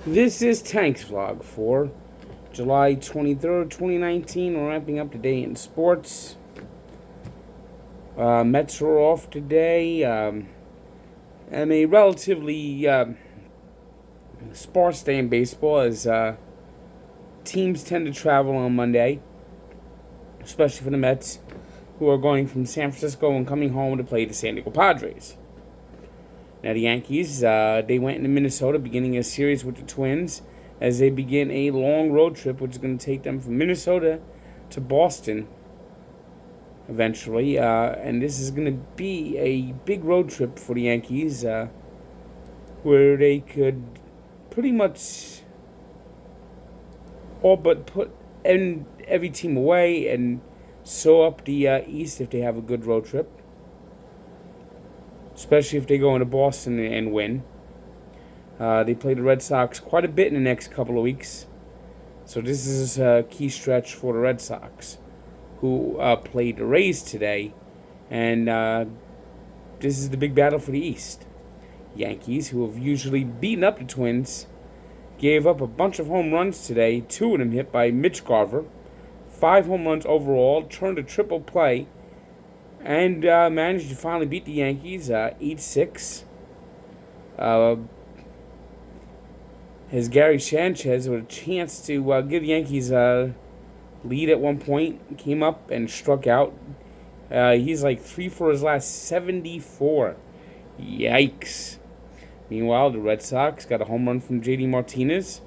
This is Tank's vlog for July 23rd, 2019. We're ramping up today in sports. Mets are off today. And a relatively sparse day in baseball as teams tend to travel on Monday, especially for the Mets, who are going from San Francisco and coming home to play the San Diego Padres. Now the Yankees, they went into Minnesota beginning a series with the Twins as they begin a long road trip, which is going to take them from Minnesota to Boston eventually. And this is going to be a big road trip for the Yankees where they could pretty much all but put every team away and sew up the East if they have a good road trip, especially if they go into Boston and win. They play the Red Sox quite a bit in the next couple of weeks, so this is a key stretch for the Red Sox, who played the Rays today, and this is the big battle for the East. Yankees, who have usually beaten up the Twins, gave up a bunch of home runs today, 2 of them hit by Mitch Garver, 5 home runs overall, turned a triple play, and managed to finally beat the Yankees 8-6. As Gary Sanchez, with a chance to give the Yankees a lead at one point, came up and struck out. He's like 3 for his last 74. Yikes. Meanwhile, the Red Sox got a home run from J.D. Martinez.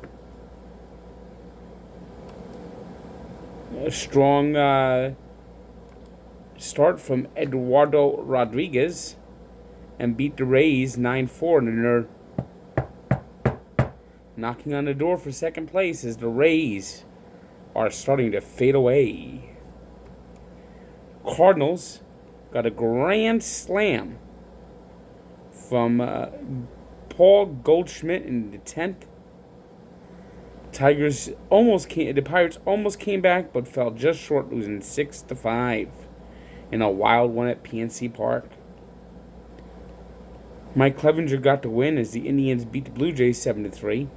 A strong start from Eduardo Rodriguez and beat the Rays 9-4, and they're knocking on the door for second place as the Rays are starting to fade away. Cardinals got a grand slam from Paul Goldschmidt in the 10th. The Pirates almost came back, but fell just short, losing 6-5 in a wild one at PNC Park. Mike Clevinger got the win as the Indians beat the Blue Jays 7-3.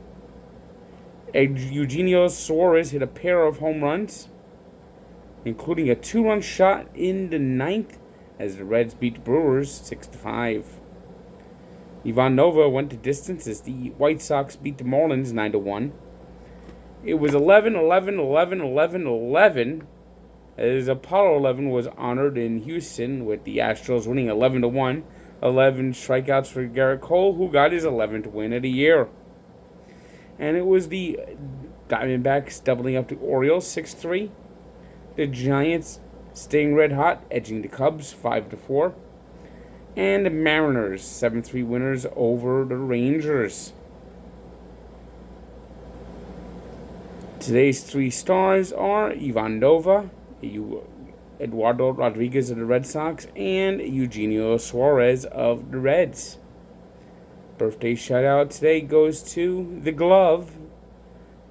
Eugenio Suarez hit a pair of home runs, including a 2-run shot in the 9th as the Reds beat the Brewers 6-5. Ivan Nova went the distance as the White Sox beat the Marlins 9-1. It was 11-11-11-11-11 as Apollo 11 was honored in Houston, with the Astros winning 11-1. 11 strikeouts for Garrett Cole, who got his 11th win of the year. And it was the Diamondbacks doubling up the Orioles 6-3. The Giants staying red hot, edging the Cubs 5-4. And the Mariners 7-3 winners over the Rangers. Today's 3 stars are Ivan Nova, Eduardo Rodriguez of the Red Sox, and Eugenio Suarez of the Reds. Birthday shout-out today goes to the Glove,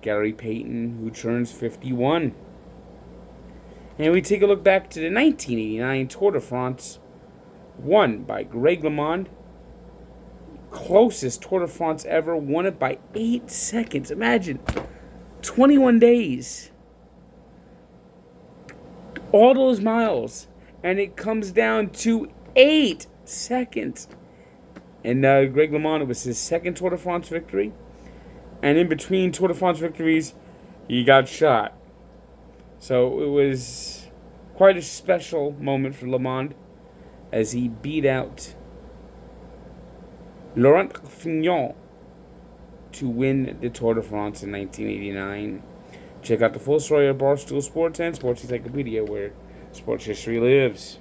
Gary Payton, who turns 51. And we take a look back to the 1989 Tour de France, won by Greg LeMond. Closest Tour de France ever, won it by 8 seconds. Imagine, 21 days. All those miles, and it comes down to 8 seconds. And Greg LeMond, it was his second Tour de France victory. And in between Tour de France victories, he got shot. So it was quite a special moment for LeMond as he beat out Laurent Fignon to win the Tour de France in 1989. Check out the full story of Barstool Sports and Sports Encyclopedia, where sports history lives.